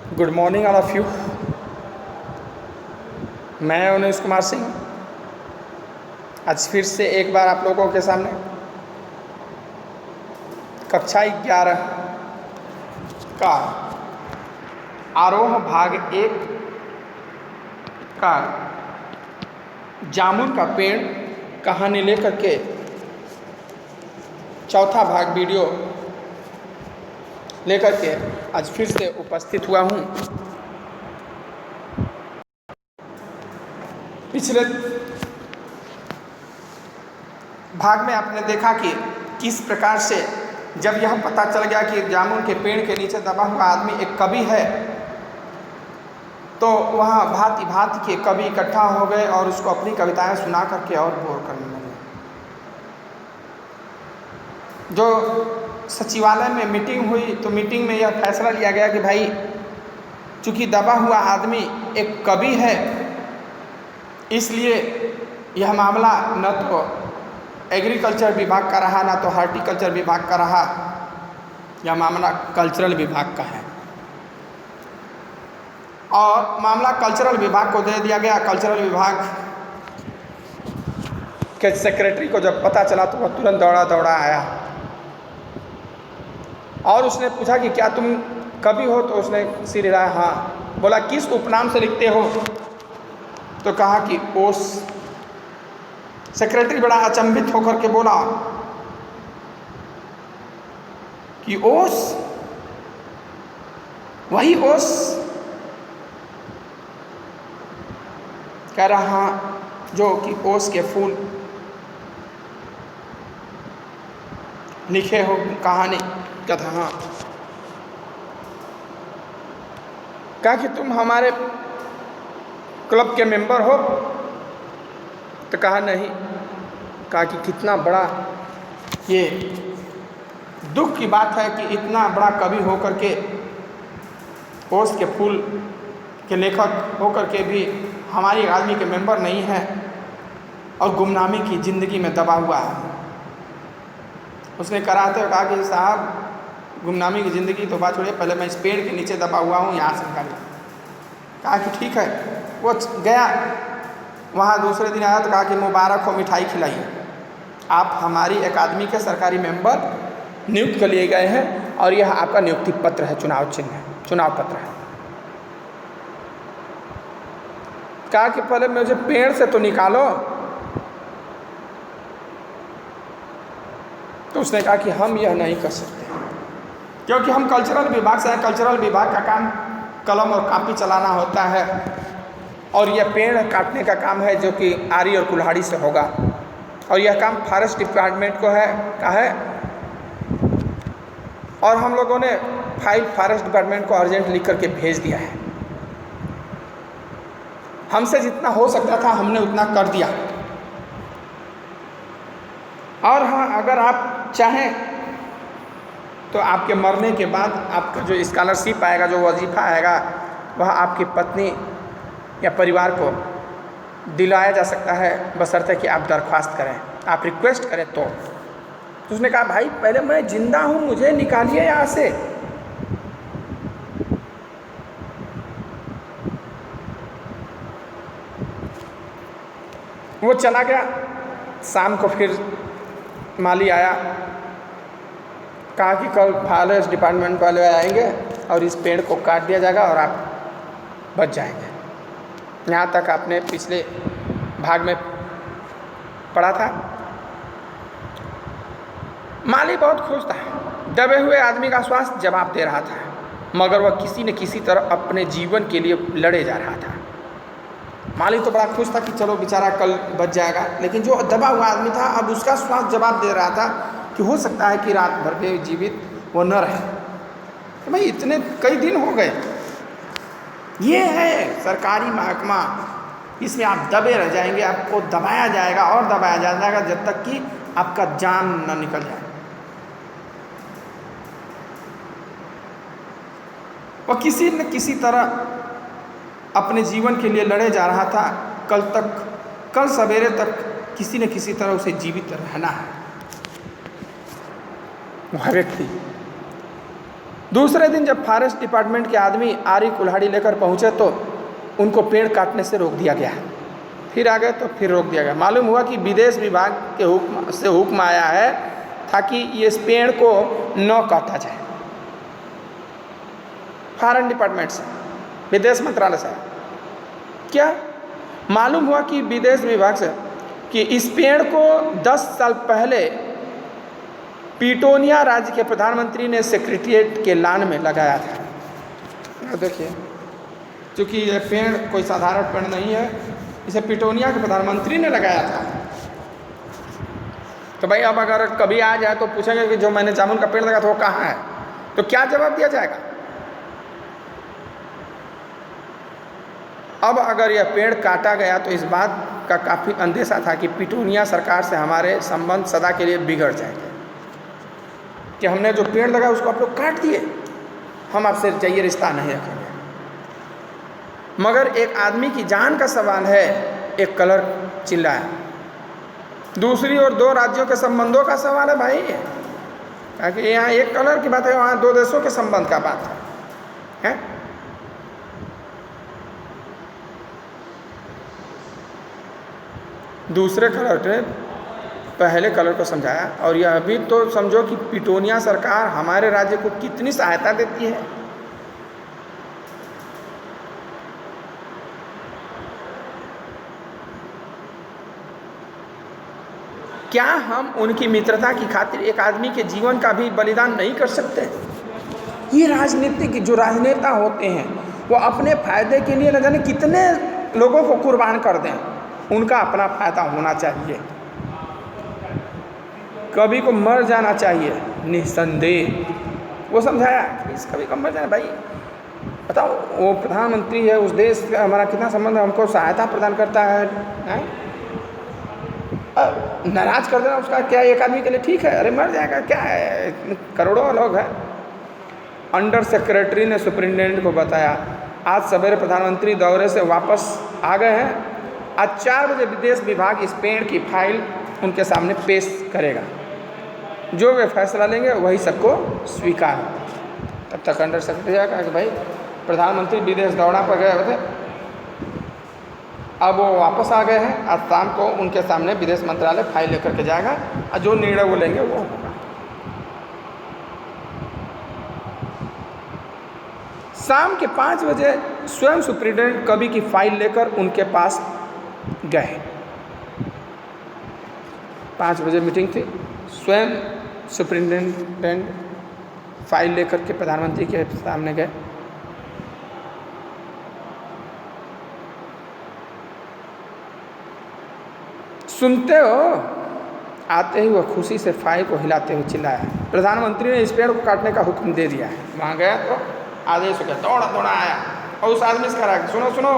Good morning all of you. मैं उमेश कुमार सिंह आज फिर से एक बार आप लोगों के सामने कक्षा 11 का आरोह भाग 1 का जामुन का पेड़ कहानी लेकर के चौथा भाग वीडियो लेकर के आज फिर से उपस्थित हुआ हूँ। पिछले भाग में आपने देखा कि किस प्रकार से जब यह पता चल गया कि जामुन के पेड़ के नीचे दबा हुआ आदमी एक कवि है, तो वहाँ भांति भांति के कवि इकट्ठा हो गए और उसको अपनी कविताएं सुना करके और बोर करने लगे। जो सचिवालय में मीटिंग हुई तो मीटिंग में यह फैसला लिया गया कि भाई चूँकि दबा हुआ आदमी एक कवि है, इसलिए यह मामला न तो एग्रीकल्चर विभाग का रहा, ना तो हॉर्टिकल्चर विभाग का रहा, यह मामला कल्चरल विभाग का है और मामला कल्चरल विभाग को दे दिया गया। कल्चरल विभाग के सेक्रेटरी को जब पता चला तो वह तुरंत दौड़ा दौड़ा आया और उसने पूछा कि क्या तुम कवि हो? तो उसने सिर हिलाया, हाँ। बोला किस उपनाम से लिखते हो? तो कहा कि ओस। सेक्रेटरी बड़ा अचंभित होकर के बोला कि ओस, वही ओस? कह रहा जो कि ओस के फूल लिखे हो कहानी। क्या था? हाँ। कहा कि तुम हमारे क्लब के मेंबर हो? तो कहा नहीं। कहा कि कितना बड़ा ये दुख की बात है कि इतना बड़ा कवि होकर के, ओस के फूल के लेखक होकर के भी हमारी आदमी के मेंबर नहीं है और गुमनामी की ज़िंदगी में दबा हुआ है। उसने कराते हुए कहा कि साहब, गुमनामी की ज़िंदगी तो बात छोड़िए, पहले मैं इस पेड़ के नीचे दबा हुआ हूँ, यहाँ से निकालिए। कहा कि ठीक है। वो गया, वहाँ दूसरे दिन आया तो कहा कि मुबारक हो, मिठाई खिलाइए, आप हमारी अकादमी के सरकारी मेंबर नियुक्त कर लिए गए हैं और यह आपका नियुक्ति पत्र है, चुनाव चिन्ह है, चुनाव पत्र है। कहा कि पहले मुझे पेड़ से तो निकालो। तो उसने कहा कि हम यह नहीं कर सकते क्योंकि हम कल्चरल विभाग से हैं। कल्चरल विभाग का काम कलम और कापी चलाना होता है और यह पेड़ काटने का काम है जो कि आरी और कुल्हाड़ी से होगा, और यह काम फॉरेस्ट डिपार्टमेंट को है और हम लोगों ने फाइल फॉरेस्ट डिपार्टमेंट को अर्जेंट लिख करके भेज दिया है। हमसे जितना हो सकता था हमने उतना कर दिया। और हाँ, अगर आप चाहें तो आपके मरने के बाद आपका जो स्कॉलरशिप आएगा, जो वजीफ़ा आएगा, वह आपकी पत्नी या परिवार को दिलाया जा सकता है, बशर्ते कि आप दरख्वास्त करें, आप रिक्वेस्ट करें। तो उसने कहा भाई पहले मैं जिंदा हूँ, मुझे निकालिए यहाँ से। वो चला गया। शाम को फिर माली आया, कहा कि कल फॉरेस्ट डिपार्टमेंट वाले आएंगे और इस पेड़ को काट दिया जाएगा और आप बच जाएंगे। यहाँ तक आपने पिछले भाग में पढ़ा था। माली बहुत खुश था, दबे हुए आदमी का स्वास्थ्य जवाब दे रहा था, मगर वह किसी न किसी तरह अपने जीवन के लिए लड़े जा रहा था। माली तो बड़ा खुश था कि चलो बेचारा कल बच जाएगा, लेकिन जो दबा हुआ आदमी था अब उसका स्वास्थ्य जवाब दे रहा था कि हो सकता है कि रात भर भी जीवित वो न रहे। तो भाई इतने कई दिन हो गए, ये है सरकारी महकमा, इसमें आप दबे रह जाएंगे, आपको दबाया जाएगा और दबाया जाएगा जब तक कि आपका जान न निकल जाए। वह किसी न किसी तरह अपने जीवन के लिए लड़े जा रहा था। कल सवेरे तक किसी न किसी तरह उसे जीवित रहना है। वह व्यक्ति दूसरे दिन जब फॉरेस्ट डिपार्टमेंट के आदमी आरी कुल्हाड़ी लेकर पहुँचे तो उनको पेड़ काटने से रोक दिया गया। फिर आ गए तो फिर रोक दिया गया। मालूम हुआ कि विदेश विभाग के हुक्म आया है ताकि ये इस पेड़ को न काटा जाए। फॉरेन डिपार्टमेंट से, विदेश मंत्रालय से क्या मालूम हुआ कि विदेश विभाग से कि इस पेड़ को 10 साल पहले पिटोनिया राज्य के प्रधानमंत्री ने सेक्रेटेरिएट के लॉन में लगाया था। देखिए, क्योंकि ये पेड़ कोई साधारण पेड़ नहीं है, इसे पिटोनिया के प्रधानमंत्री ने लगाया था। तो भाई अब अगर कभी आ जाए तो पूछेंगे कि जो मैंने जामुन का पेड़ लगाया था वो कहाँ है, तो क्या जवाब दिया जाएगा? अब अगर यह पेड़ काटा गया तो इस बात का काफ़ी अंदेशा था कि पिटोनिया सरकार से हमारे संबंध सदा के लिए बिगड़ जाएंगे कि हमने जो पेड़ लगाया उसको आप लोग काट दिए, हम आपसे चाहिए रिश्ता नहीं रखेंगे। मगर एक आदमी की जान का सवाल है, एक कलर चिल्लाया। दूसरी ओर 2 राज्यों के संबंधों का सवाल है भाई, ताकि यहाँ एक कलर की बात है, वहाँ 2 देशों के संबंध का बात है। दूसरे कलर ने पहले कलर को समझाया, और यह भी तो समझो कि पिटोनिया सरकार हमारे राज्य को कितनी सहायता देती है। क्या हम उनकी मित्रता की खातिर एक आदमी के जीवन का भी बलिदान नहीं कर सकते? ये राजनीतिक जो राजनेता होते हैं वो अपने फायदे के लिए न जाने कितने लोगों को कुर्बान कर दें, उनका अपना फायदा होना चाहिए। कभी को मर जाना चाहिए निस्संदेह। वो समझाया कि इस कभी को मर जाना। भाई बताओ, वो प्रधानमंत्री है, उस देश का हमारा कितना संबंध है, हमको सहायता प्रदान करता है? नाराज कर देना उसका क्या एक आदमी के लिए ठीक है? अरे मर जाएगा, क्या है, करोड़ों लोग हैं। अंडर सेक्रेटरी ने सुपरिटेंडेंट को बताया, आज सवेरे प्रधानमंत्री दौरे से वापस आ गए हैं, आज 4 बजे विदेश विभाग इस पेड़ की फाइल उनके सामने पेश करेगा, जो वे फैसला लेंगे वही सबको स्वीकार होगा। तब तक अंडर सेक्रेटरी कहा कि भाई प्रधानमंत्री विदेश दौरा पर गए हुए थे, अब वो वापस आ गए हैं, आज शाम को उनके सामने विदेश मंत्रालय फाइल लेकर के जाएगा और जो निर्णय वो लेंगे वो होगा। शाम के 5 बजे स्वयं सुपरिटेंडेंट कवि की फाइल लेकर उनके पास गए। 5 बजे मीटिंग थी, स्वयं सुपरिटेंडेंट फाइल लेकर के प्रधानमंत्री के सामने गए। सुनते हो? आते ही वह खुशी से फाइल को हिलाते हुए चिल्लाया, प्रधानमंत्री ने इस पेड़ को काटने का हुक्म दे दिया है। वहाँ गया तो आदेश हो गया, दौड़ा दौड़ा आया और उस आदमी से कहा, सुनो सुनो,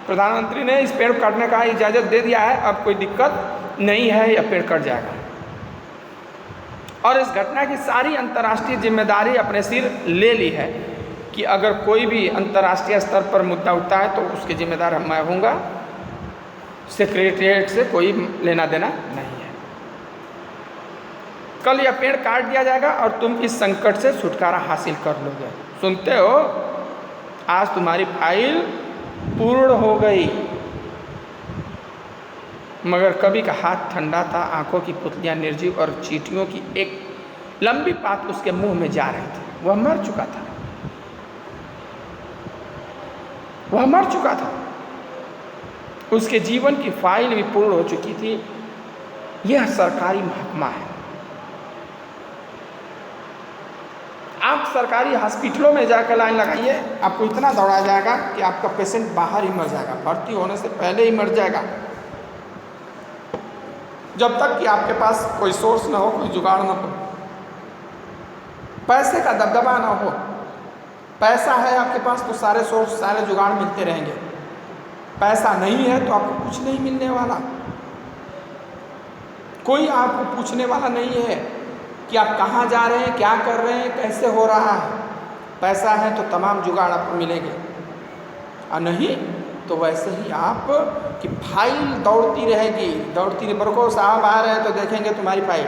प्रधानमंत्री ने इस पेड़ को काटने का इजाज़त दे दिया है, अब कोई दिक्कत नहीं है, यह पेड़ कट जाएगा। और इस घटना की सारी अंतर्राष्ट्रीय जिम्मेदारी अपने सिर ले ली है कि अगर कोई भी अंतर्राष्ट्रीय स्तर पर मुद्दा उठता है तो उसकी जिम्मेदार मैं हूँगा, सेक्रेटेरिएट से कोई लेना देना नहीं है। कल यह पेड़ काट दिया जाएगा और तुम इस संकट से छुटकारा हासिल कर लोगे। सुनते हो? आज तुम्हारी फाइल पूर्ण हो गई। मगर कवि का हाथ ठंडा था, आंखों की पुतलियां निर्जीव और चींटियों की एक लंबी पात उसके मुंह में जा रही थी। वह मर चुका था, वह मर चुका था, उसके जीवन की फाइल भी पूर्ण हो चुकी थी। यह सरकारी महकमा है। आप सरकारी हॉस्पिटलों में जाकर लाइन लगाइए, आपको इतना दौड़ाया जाएगा कि आपका पेशेंट बाहर ही मर जाएगा, भर्ती होने से पहले ही मर जाएगा, जब तक कि आपके पास कोई सोर्स ना हो, कोई जुगाड़ ना हो, पैसे का दबदबा ना हो। पैसा है आपके पास तो सारे सोर्स, सारे जुगाड़ मिलते रहेंगे। पैसा नहीं है तो आपको कुछ नहीं मिलने वाला। कोई आपको पूछने वाला नहीं है कि आप कहाँ जा रहे हैं, क्या कर रहे हैं, कैसे हो रहा है। पैसा है तो तमाम जुगाड़ आपको मिलेंगे, और नहीं तो वैसे ही आप कि फाइल दौड़ती रहेगी, दौड़ती रहे। बरको साहब आ रहे हैं तो देखेंगे तुम्हारी फाइल,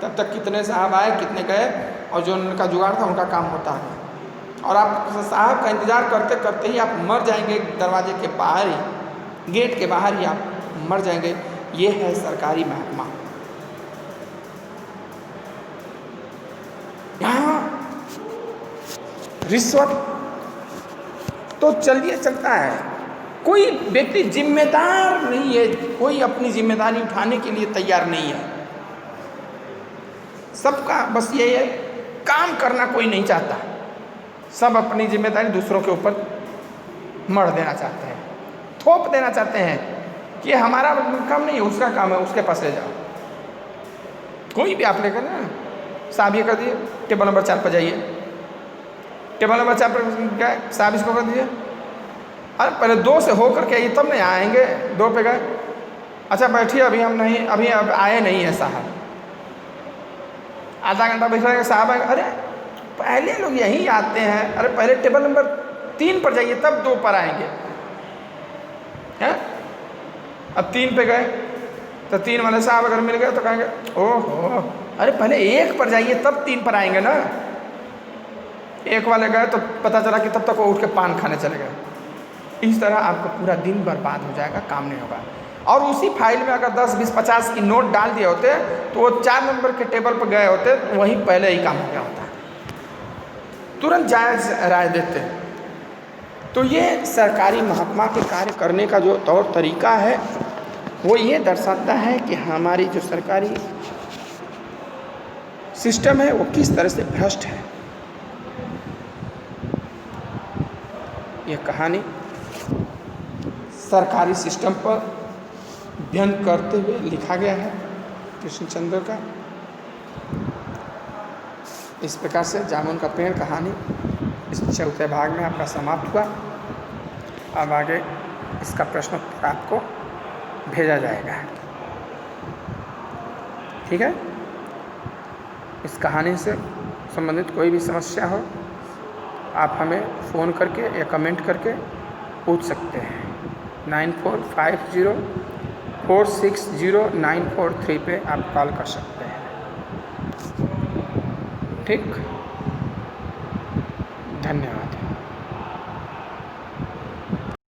तब तक कितने साहब आए, कितने गए, और जो उनका जुगाड़ था उनका काम होता है। और आप साहब का इंतज़ार करते करते ही आप मर जाएंगे, दरवाजे के बाहर ही, गेट के बाहर ही आप मर जाएंगे। ये है सरकारी महकमा। यहाँ रिश्वत तो चलिए चलता है, कोई व्यक्ति जिम्मेदार नहीं है, कोई अपनी जिम्मेदारी उठाने के लिए तैयार नहीं है। सबका बस ये है, काम करना कोई नहीं चाहता, सब अपनी जिम्मेदारी दूसरों के ऊपर मढ़ देना चाहते हैं, थोप देना चाहते हैं कि हमारा काम नहीं है, उसका काम है, उसके पास ले जाओ। कोई भी आप लेकर ना, साहब ये कर दिए, टेबल नंबर 4 पर जाइए, टेबल नंबर 4 पर गए, साहब इसको कर दीजिए। अरे पहले 2 से होकर के आइए तब नहीं आएंगे, 2 पे गए, अच्छा बैठिए अभी हम नहीं, अभी अब आए नहीं है साहब। आधा घंटा बैठे साहब आए, अरे पहले लोग यहीं आते हैं, अरे पहले टेबल नंबर 3 पर जाइए तब 2 पर आएंगे हैं। अब 3 पे गए तो 3 वाले साहब अगर मिल गए तो कहेंगे ओहो, अरे पहले 1 पर जाइए तब 3 पर आएंगे ना। 1 वाले गए तो पता चला कि तब तक वो उठ के पान खाने चले गए। इस तरह आपका पूरा दिन बर्बाद हो जाएगा, काम नहीं होगा। और उसी फाइल में अगर 10, 20, 50 की नोट डाल दिए होते तो वो 4 नंबर के टेबल पर गए होते, तो वहीं पहले ही काम हो गया होता, तुरंत जायज़ राय देते। तो ये सरकारी महकमा के कार्य करने का जो तौर तरीका है वो ये दर्शाता है कि हमारी जो सरकारी सिस्टम है वो किस तरह से भ्रष्ट है। ये कहानी सरकारी सिस्टम पर व्यंग करते हुए लिखा गया है कृष्णचंद्र का। इस प्रकार से जामुन का पेड़ कहानी इस 4थे भाग में आपका समाप्त हुआ। अब आगे इसका प्रश्न उत्तर आपको भेजा जाएगा, ठीक है। इस कहानी से संबंधित कोई भी समस्या हो आप हमें फ़ोन करके या कमेंट करके पूछ सकते हैं। 9450460943 पे आप कॉल कर सकते हैं, ठीक। धन्यवाद।